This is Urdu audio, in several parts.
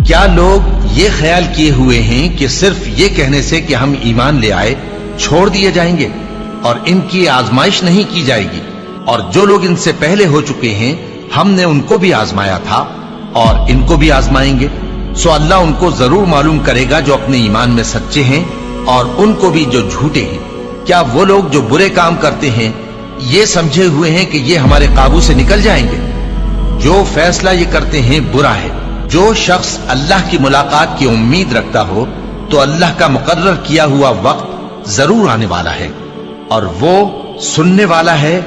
کیا لوگ یہ خیال کیے ہوئے ہیں کہ صرف یہ کہنے سے کہ ہم ایمان لے آئے چھوڑ دیے جائیں گے اور ان کی آزمائش نہیں کی جائے گی؟ اور جو لوگ ان سے پہلے ہو چکے ہیں ہم نے ان کو بھی آزمایا تھا اور ان کو بھی آزمائیں گے، سو اللہ ان کو ضرور معلوم کرے گا جو اپنے ایمان میں سچے ہیں اور ان کو بھی جو جھوٹے ہیں۔ کیا وہ لوگ جو برے کام کرتے ہیں یہ سمجھے ہوئے ہیں کہ یہ ہمارے قابو سے نکل جائیں گے؟ جو فیصلہ یہ کرتے ہیں برا ہے۔ جو شخص اللہ کی ملاقات کی امید رکھتا ہو تو اللہ کا مقرر کیا ہوا وقت ضرور آنے والا ہے، اور وہ سننے والا ہے،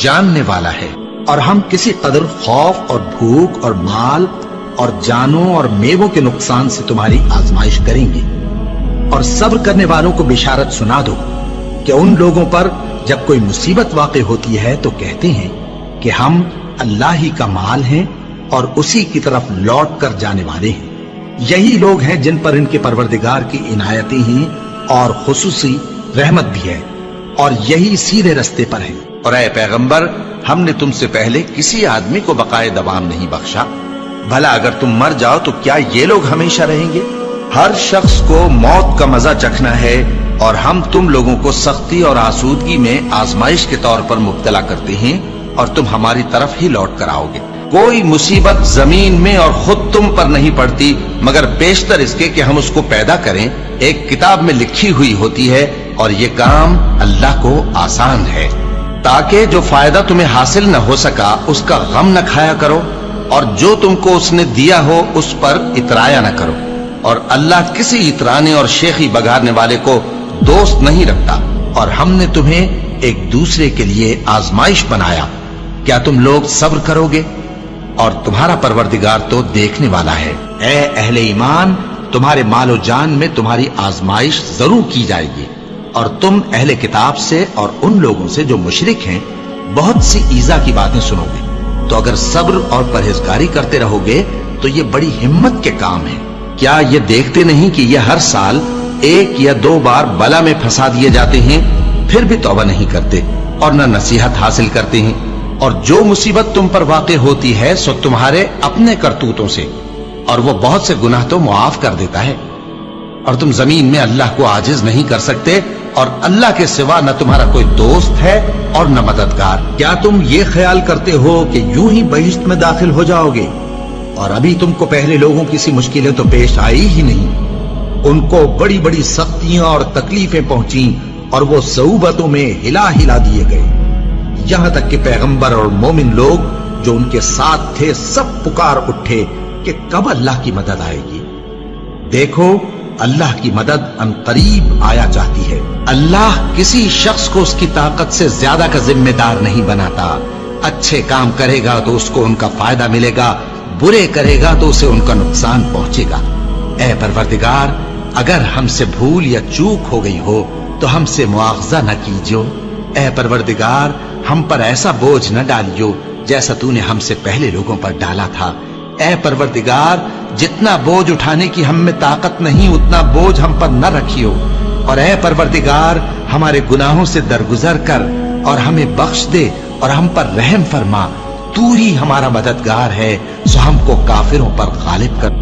جاننے والا ہے۔ اور ہم کسی قدر خوف اور بھوک اور مال اور جانوں اور میووں کے نقصان سے تمہاری آزمائش کریں گے، اور صبر کرنے والوں کو بشارت سنا دو کہ ان لوگوں پر جب کوئی مصیبت واقع ہوتی ہے تو کہتے ہیں کہ ہم اللہ ہی کا مال ہیں اور اسی کی طرف لوٹ کر جانے والے ہیں۔ یہی لوگ ہیں جن پر ان کے پروردگار کی عنایتیں ہیں اور خصوصی رحمت بھی ہے، اور یہی سیدھے رستے پر ہیں۔ اور اے پیغمبر، ہم نے تم سے پہلے کسی آدمی کو بقائے دوام نہیں بخشا، بھلا اگر تم مر جاؤ تو کیا یہ لوگ ہمیشہ رہیں گے؟ ہر شخص کو موت کا مزہ چکھنا ہے، اور ہم تم لوگوں کو سختی اور آسودگی میں آزمائش کے طور پر مبتلا کرتے ہیں، اور تم ہماری طرف ہی لوٹ کر آؤ گے۔ کوئی مصیبت زمین میں اور خود تم پر نہیں پڑتی مگر بیشتر اس کے کہ ہم اس کو پیدا کریں ایک کتاب میں لکھی ہوئی ہوتی ہے، اور یہ کام اللہ کو آسان ہے، تاکہ جو فائدہ تمہیں حاصل نہ ہو سکا اس کا غم نہ کھایا کرو، اور جو تم کو اس نے دیا ہو اس پر اترایا نہ کرو۔ اور اللہ کسی اترانے اور شیخی بگارنے والے کو دوست نہیں رکھتا، اور ہم نے تمہیں ایک دوسرے کے لیے آزمائش بنایا، کیا تم لوگ صبر کرو گے؟ اور تمہارا پروردگار تو دیکھنے والا ہے۔ اے اہل ایمان، تمہارے مال و جان میں تمہاری آزمائش ضرور کی جائے گی، اور تم اہل کتاب سے اور ان لوگوں سے جو مشرک ہیں بہت سی ایذا کی باتیں سنو گے، تو اگر صبر اور پرہیزگاری کرتے رہو گے تو یہ بڑی ہمت کے کام ہے۔ کیا یہ دیکھتے نہیں کہ یہ ہر سال 1 یا 2 بار بلا میں پھنسا دیے جاتے ہیں، پھر بھی توبہ نہیں کرتے اور نہ نصیحت حاصل کرتے ہیں؟ اور جو مصیبت تم پر واقع ہوتی ہے سو تمہارے اپنے کرتوتوں سے، اور وہ بہت سے گناہ تو معاف کر دیتا ہے۔ اور تم زمین میں اللہ کو عاجز نہیں کر سکتے، اور اللہ کے سوا نہ تمہارا کوئی دوست ہے اور نہ مددگار۔ کیا تم یہ خیال کرتے ہو کہ یوں ہی بہشت میں داخل ہو جاؤ گے، اور ابھی تم کو پہلے لوگوں کی سی مشکلیں تو پیش آئی ہی نہیں؟ ان کو بڑی بڑی سختیاں اور تکلیفیں پہنچیں، اور وہ صعوبتوں میں ہلا ہلا دیے گئے، یہاں تک کہ پیغمبر اور مومن لوگ جو ان کے ساتھ تھے سب پکار اٹھے کہ کب اللہ کی مدد آئے گی۔ دیکھو، اللہ کی مدد ان قریب آیا چاہتی ہے۔ اللہ کسی شخص کو اس کی طاقت سے زیادہ کا ذمہ دار نہیں بناتا۔ اچھے کام کرے گا تو اس کو ان کا فائدہ ملے گا، برے کرے گا تو اسے ان کا نقصان پہنچے گا۔ اے پروردگار، اگر ہم سے بھول یا چوک ہو گئی ہو تو ہم سے مواخذہ نہ کیجو۔ اے پروردگار، ہم پر ایسا بوجھ نہ ڈالیو جیسا تو نے ہم سے پہلے لوگوں پر ڈالا تھا۔ اے پروردگار، جتنا بوجھ اٹھانے کی ہم میں طاقت نہیں اتنا بوجھ ہم پر نہ رکھیو، اور اے پروردگار، ہمارے گناہوں سے درگزر کر اور ہمیں بخش دے اور ہم پر رحم فرما۔ تو ہی ہمارا مددگار ہے، سو ہم کو کافروں پر غالب کر۔